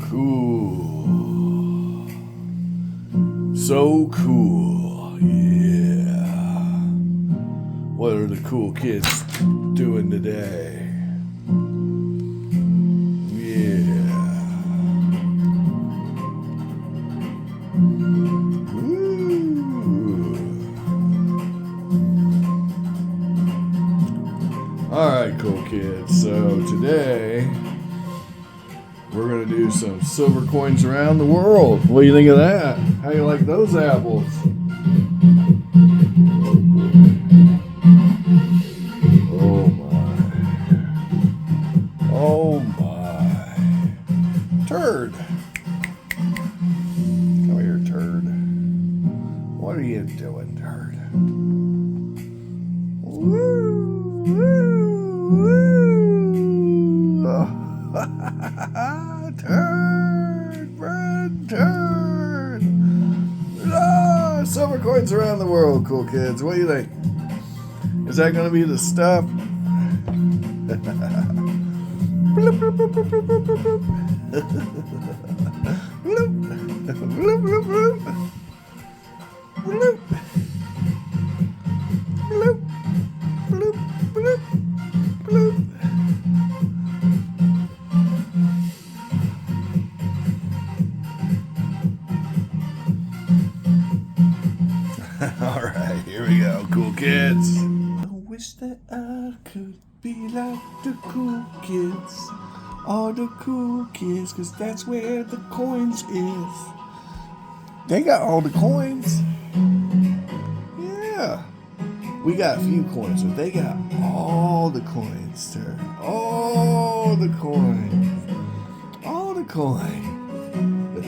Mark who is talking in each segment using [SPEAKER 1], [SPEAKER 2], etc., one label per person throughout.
[SPEAKER 1] cool. So cool. Yeah. What are the cool kids doing today? Yeah. Woo. Alright, cool kids. So today we're going to do some silver coins around the world. What do you think of that? How do you like those apples? Oh my. Oh my. Turd. Come here, turd. What are you doing, turd? Woo! Woo! Woo! Turd, Fred, turd. Ah, silver coins around the world, cool kids. What do you think? Is that going to be the stuff? Bloop, bloop, bloop, bloop, bloop, bloop, bloop. Bloop, bloop, bloop, bloop. Bloop. Bloop, bloop, bloop, bloop. All right, here we go, cool kids. I wish that I could be like the cool kids. All the cool kids, cause that's where the coins is. They got all the coins. Yeah. We got a few coins, but they got all the coins, sir. All the coins. All the coins.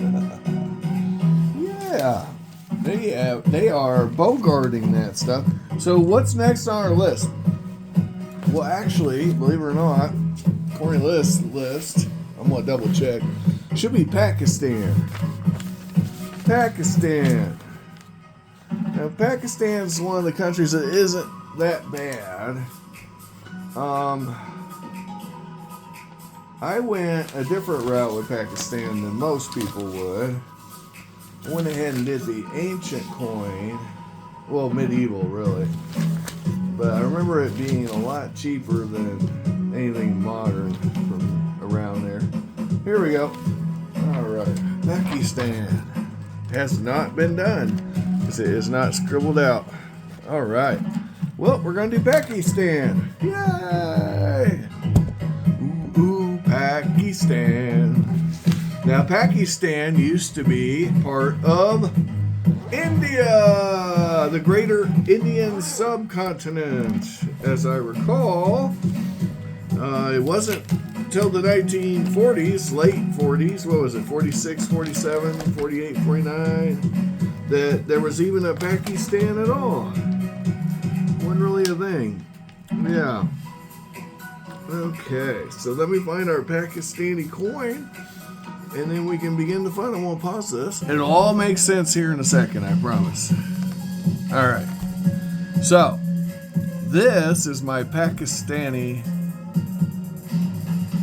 [SPEAKER 1] Yeah. They are bogarting that stuff. So what's next on our list? Well, actually, believe it or not, according to this list, I'm going to double check, should be Pakistan. Pakistan. Now, Pakistan is one of the countries that isn't that bad. I went a different route with Pakistan than most people would. I went ahead and did the ancient coin. Well, medieval, really. But I remember it being a lot cheaper than anything modern from around there. Here we go. Alright. Pakistan. Has not been done. Because it is not scribbled out. Alright. Well, we're going to do Pakistan. Yay! Ooh, Pakistan. Now, Pakistan used to be part of India, the greater Indian subcontinent. As I recall, it wasn't until the 1940s, late 40s, what was it, 46, 47, 48, 49, that there was even a Pakistan at all. Wasn't really a thing. Yeah. Okay, so let me find our Pakistani coin. And then we can begin the fun. I'm going to pause this. It'll all make sense here in a second, I promise. All right. So, this is my Pakistani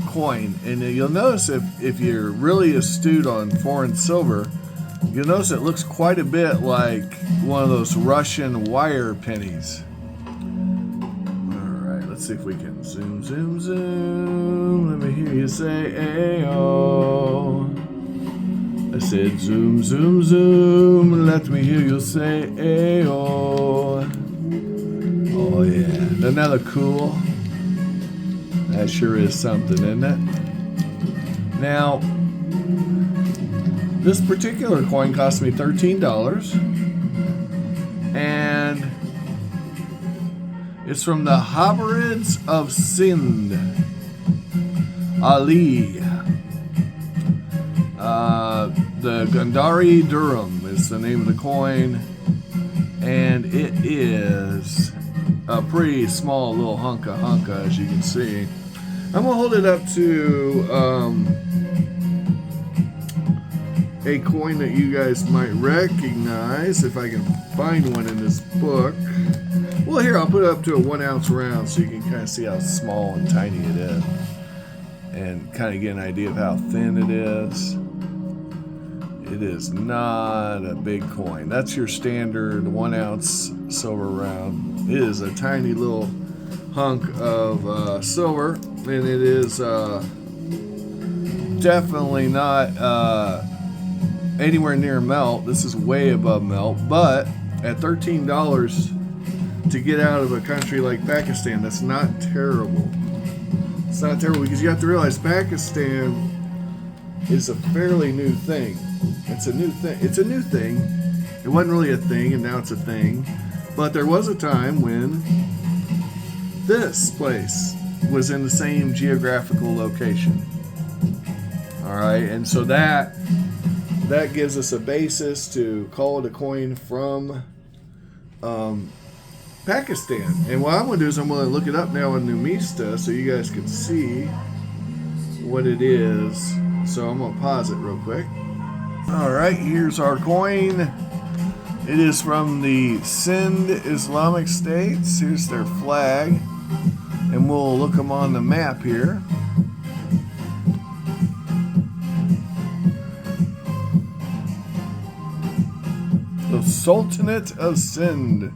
[SPEAKER 1] coin. And you'll notice if you're really astute on foreign silver, you'll notice it looks quite a bit like one of those Russian wire pennies. All right. Let's see if we can zoom, zoom, zoom. Let me hear you say, Ayo. I said, zoom, zoom, zoom. Let me hear you say, Ayo. Oh, yeah. Doesn't that look cool? That sure is something, isn't it? Now, this particular coin cost me $13. And it's from the Habarids of Sindh. Ali. The Gandhari Durham is the name of the coin. And it is a pretty small little hunka as you can see. I'm going to hold it up to a coin that you guys might recognize if I can find one in this book. Well, here, I'll put it up to a 1 ounce round so you can kind of see how small and tiny it is. And kind of get an idea of how thin it is. It is not a big coin. That's your standard 1 ounce silver round. It is a tiny little hunk of silver, and it is definitely not anywhere near melt. This is way above melt, but at $13 to get out of a country like Pakistan, that's not terrible. It's not terrible because you have to realize Pakistan is a fairly new thing. It's a new thing. It's a new thing. It wasn't really a thing, and now it's a thing. But there was a time when this place was in the same geographical location. All right, and so that gives us a basis to call it a coin from Pakistan. And what I'm going to do is I'm going to look it up now on Numista so you guys can see what it is. So I'm going to pause it real quick. All right, here's our coin. It is from the Sindh Islamic States. Here's their flag. And we'll look them on the map here. The Sultanate of Sindh.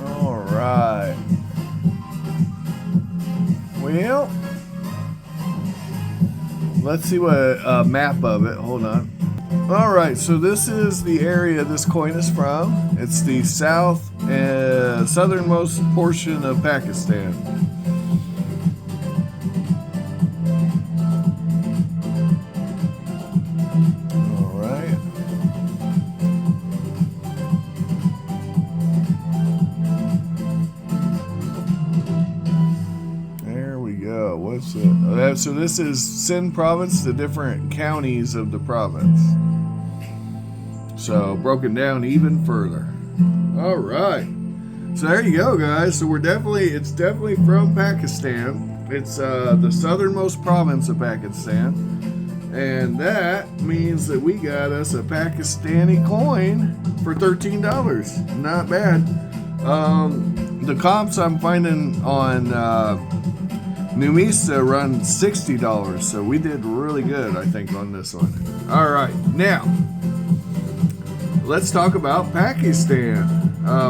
[SPEAKER 1] All right. Well, let's see what a map of it. Hold on. All right, so this is the area this coin is from. It's the southernmost portion of Pakistan. All right. There we go. What's it? So this is Sindh province, the different counties of the province. So broken down even further. All right. So there you go, guys. So it's definitely from Pakistan. It's the southernmost province of Pakistan. And that means that we got us a Pakistani coin for $13. Not bad. The comps I'm finding on Numista run $60. So we did really good, I think, on this one. All right. Now, let's talk about Pakistan.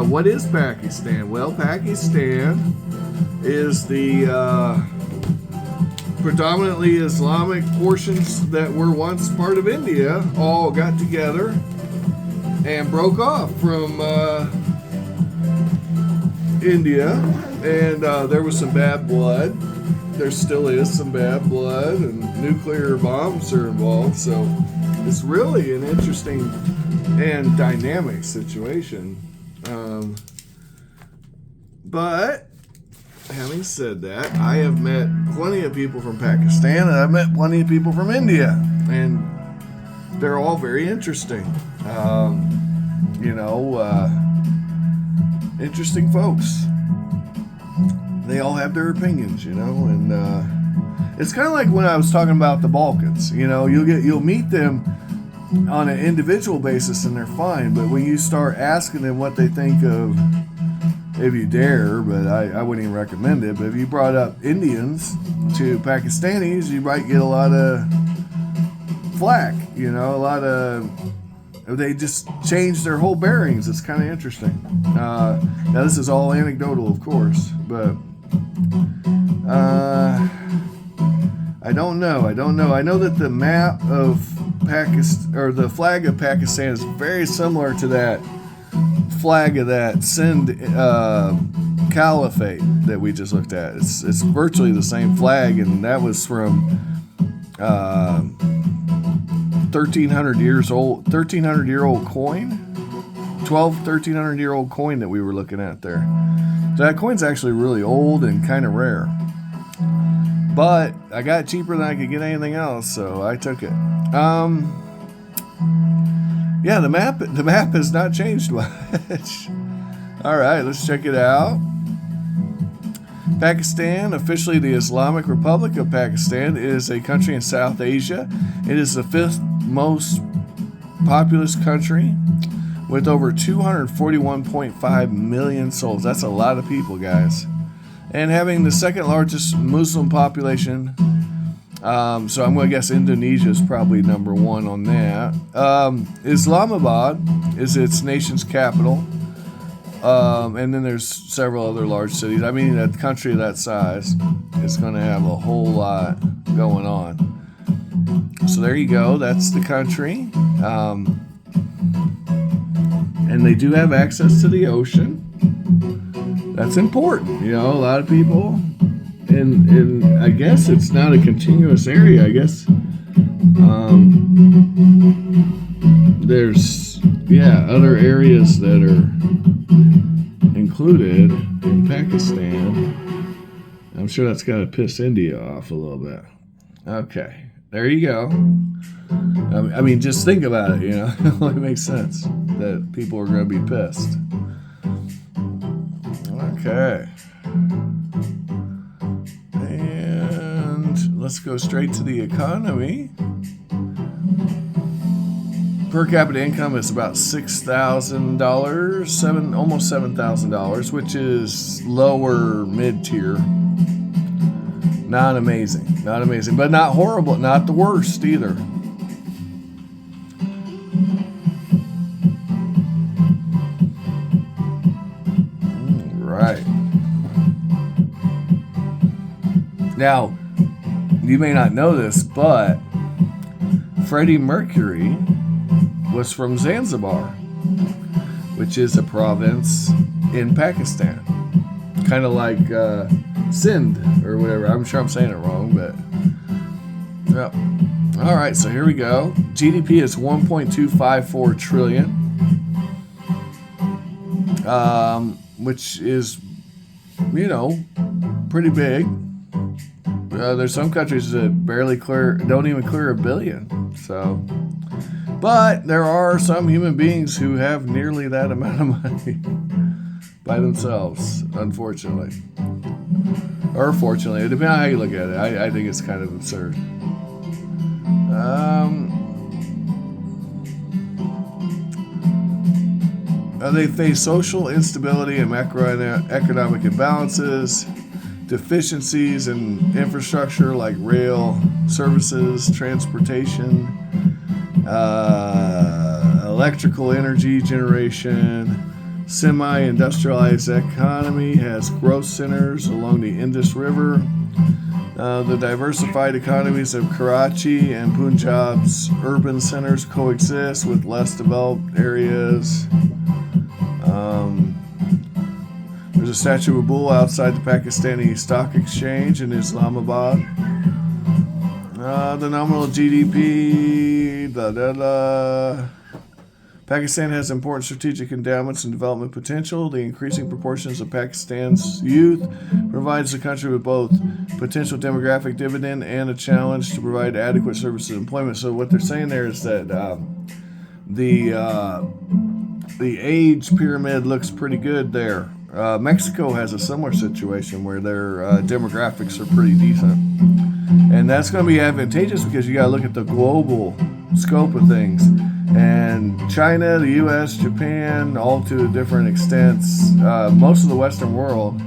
[SPEAKER 1] What is Pakistan? Well, Pakistan is the predominantly Islamic portions that were once part of India all got together and broke off from India, and there was some bad blood. There still is some bad blood, and nuclear bombs are involved. So it's really an interesting and dynamic situation. But having said that, I have met plenty of people from Pakistan, and I've met plenty of people from India, and they're all very interesting. Interesting folks. They all have their opinions, and it's kind of like when I was talking about the Balkans. You'll meet them on an individual basis and they're fine, but when you start asking them what they think of, if you dare, but I wouldn't even recommend it, but if you brought up Indians to Pakistanis, you might get a lot of flack, they just change their whole bearings. It's kind of interesting. Now this is all anecdotal, of course, but I don't know. I know that the map of Pakistan, or the flag of Pakistan, is very similar to that flag of that Sindh Caliphate that we just looked at. It's virtually the same flag, and that was from 1300-year-old coin, 1300-year-old coin that we were looking at there. So that coin's actually really old and kind of rare. But I got it cheaper than I could get anything else, so I took it. Yeah, the map has not changed much. All right, let's check it out. Pakistan, officially the Islamic Republic of Pakistan, is a country in South Asia. It is the fifth most populous country with over 241.5 million souls. That's a lot of people, guys. And having the second largest Muslim population. So I'm going to guess Indonesia is probably number one on that. Islamabad is its nation's capital. And then there's several other large cities. I mean, a country that size is going to have a whole lot going on. So there you go. That's the country. And they do have access to the ocean. That's important. You know, a lot of people. And I guess it's not a continuous area. I guess there's, other areas that are included in Pakistan. I'm sure that's got to piss India off a little bit. Okay. There you go. I mean, just think about it, you know. It makes sense that people are going to be pissed. Okay. And let's go straight to the economy. Per capita income is about $6,000, almost $7,000, which is lower mid-tier. Not amazing, but not horrible, not the worst either. Right. Now, you may not know this, but Freddie Mercury was from Zanzibar, which is a province in Pakistan. Kind of like Sindh or whatever. I'm sure I'm saying it wrong, but yep. All right, so here we go. GDP is 1.254 trillion, which is, pretty big. There's some countries that don't even clear $1 billion. So, but there are some human beings who have nearly that amount of money by themselves, unfortunately. Or fortunately, depending on how you look at it. I think it's kind of absurd. They face social instability and macroeconomic imbalances, deficiencies in infrastructure like rail services, transportation, electrical energy generation. Semi-industrialized economy has growth centers along the Indus River. The diversified economies of Karachi and Punjab's urban centers coexist with less developed areas. There's a statue of a bull outside the Pakistani Stock Exchange in Islamabad. The nominal GDP, Pakistan has important strategic endowments and development potential. The increasing proportions of Pakistan's youth provides the country with both potential demographic dividend and a challenge to provide adequate services and employment. So what they're saying there is that the age pyramid looks pretty good there. Mexico has a similar situation where their demographics are pretty decent. And that's going to be advantageous because you got to look at the global scope of things. And China, the U.S., Japan, all to different extents, most of the Western world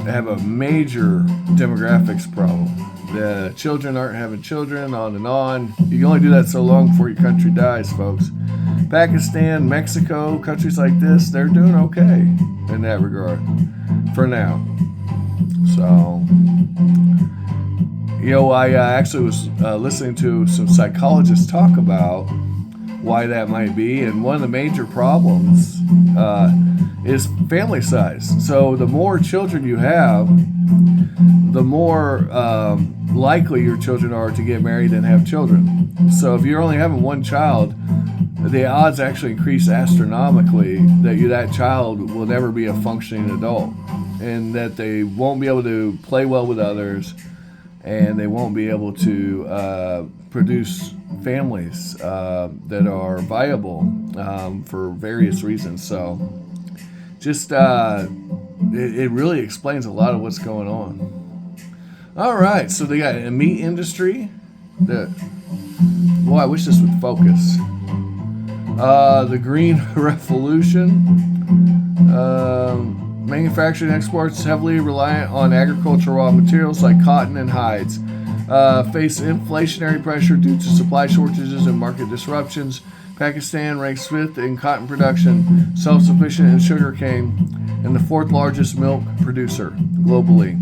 [SPEAKER 1] have a major demographics problem. The children aren't having children, on and on. You can only do that so long before your country dies, folks. Pakistan, Mexico, countries like this, they're doing okay in that regard for now. So, I actually was listening to some psychologists talk about why that might be, and one of the major problems is family size. So the more children you have, the more likely your children are to get married and have children. So if you're only having one child, the odds actually increase astronomically that child will never be a functioning adult, and that they won't be able to play well with others, and they won't be able to produce families that are viable for various reasons. So just it really explains a lot of what's going on. All right, so they got a meat industry. Boy, I wish this would focus. The Green Revolution. Manufacturing exports heavily reliant on agricultural raw materials like cotton and hides. Face inflationary pressure due to supply shortages and market disruptions. Pakistan ranks 5th in cotton production, self-sufficient in sugarcane, and the 4th largest milk producer globally.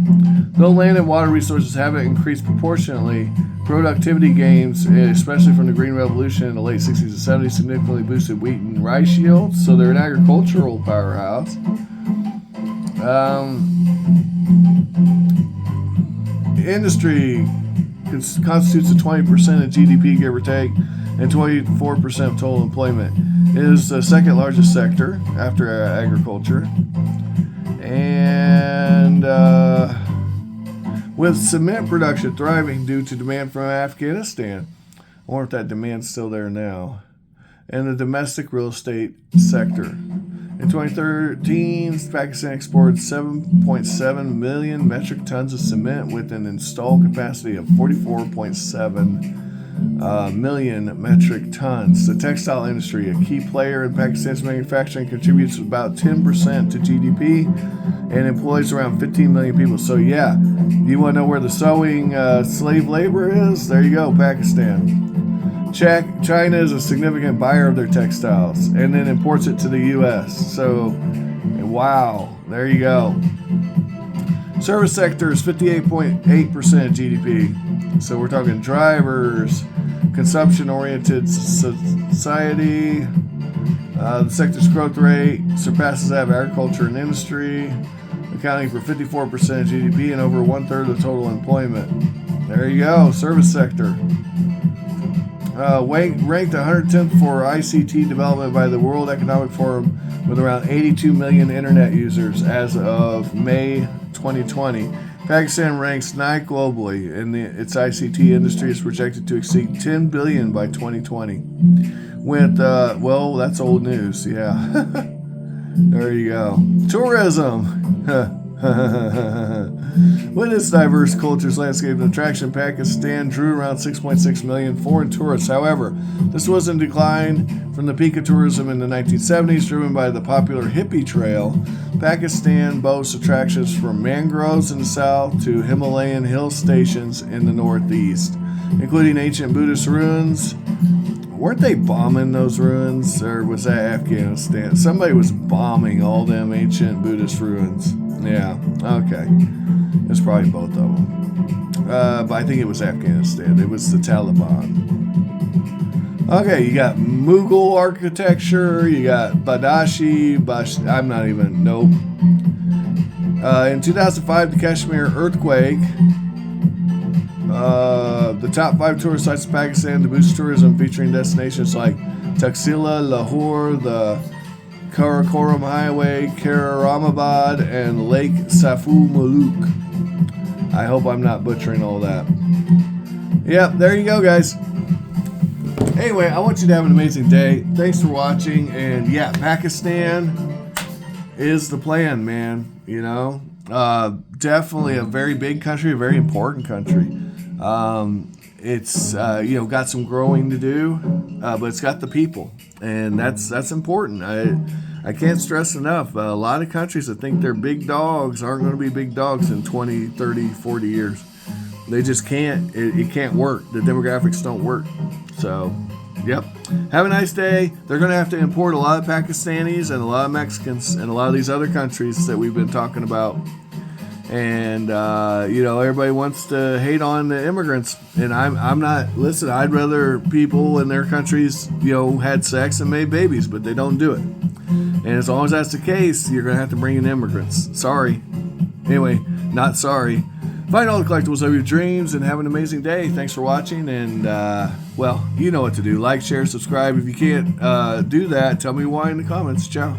[SPEAKER 1] Though land and water resources haven't increased proportionately, productivity gains, especially from the Green Revolution in the late 60s and 70s, significantly boosted wheat and rice yields, so they're an agricultural powerhouse. Industry constitutes a 20% of GDP, give or take, and 24% of total employment. It is the 2nd largest sector after agriculture. And with cement production thriving due to demand from Afghanistan. I wonder if that demand's still there now. And the domestic real estate sector. In 2013, Pakistan exported 7.7 million metric tons of cement with an installed capacity of 44.7 million metric tons. The textile industry, a key player in Pakistan's manufacturing, contributes about 10% to GDP and employs around 15 million people. So yeah, you want to know where the sewing slave labor is? There you go, Pakistan. China is a significant buyer of their textiles and then imports it to the U.S. So, wow, there you go. Service sector is 58.8% of GDP. So we're talking drivers, consumption-oriented society. The sector's growth rate surpasses that of agriculture and industry, accounting for 54% of GDP and over 1/3 of total employment. There you go, service sector. Ranked 110th for ICT development by the World Economic Forum with around 82 million internet users as of May 2020. Pakistan ranks 9th globally, and its ICT industry is projected to exceed 10 billion by 2020. With, well, that's old news, yeah. There you go. Tourism. With its diverse cultures, landscape, and attraction, Pakistan drew around 6.6 million foreign tourists. However, this was in decline from the peak of tourism in the 1970s, driven by the popular hippie trail. Pakistan boasts attractions from mangroves in the south to Himalayan hill stations in the northeast, including ancient Buddhist ruins. Weren't they bombing those ruins, or was that Afghanistan? Somebody was bombing all them ancient Buddhist ruins. Yeah, okay. It's probably both of them. But I think it was Afghanistan. It was the Taliban. Okay, you got Mughal architecture. You got Badashi. I'm not even, nope. In 2005, the Kashmir earthquake. The top 5 tourist sites in Pakistan to boost tourism, featuring destinations like Taxila, Lahore, the Karakoram Highway, Karamabad, and Lake Safu Muluk. I hope I'm not butchering all that. Yep, there you go, guys. Anyway, I want you to have an amazing day. Thanks for watching. And yeah, Pakistan is the plan, man. You know, definitely a very big country, a very important country. It's got some growing to do, but it's got the people, and that's important. I can't stress enough. A lot of countries that think they're big dogs aren't going to be big dogs in 20, 30, 40 years. They just can't. It can't work. The demographics don't work. So, yep. Have a nice day. They're going to have to import a lot of Pakistanis and a lot of Mexicans and a lot of these other countries that we've been talking about. And, everybody wants to hate on the immigrants. And I'm not, listen, I'd rather people in their countries, had sex and made babies, but they don't do it. And as long as that's the case, you're going to have to bring in immigrants. Sorry. Anyway, not sorry. Find all the collectibles of your dreams and have an amazing day. Thanks for watching. And, you know what to do. Like, share, subscribe. If you can't do that, tell me why in the comments. Ciao.